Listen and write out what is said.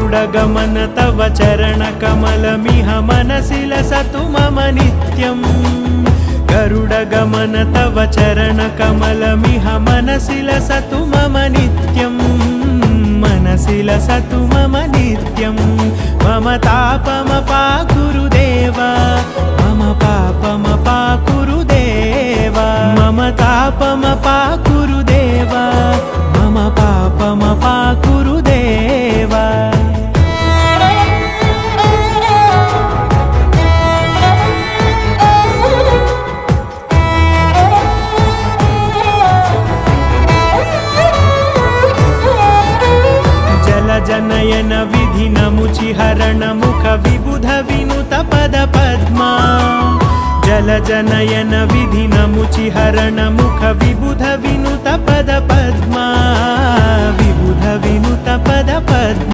गरुडगमन तव चरणकमलमिह मनसि लसतु मम नित्यम् गरुडगमन तव चरणकमलमिह मनसि लसतु मम नित्यम् मनसि लसतु मम नित्यम् मम तापमपाकुरुदेव मम पापमपाकुरुदेव मम तापमपाकुरुदेव मम पापमपाकुरुदेव जनयन विधिनमुचिहरण मुख विबुध विनुत पद पद्मा जलजनयन विधिनमुचिहरण मुख विबुध विनुत पद पद्मा विबुध विनुत पद पद्मा।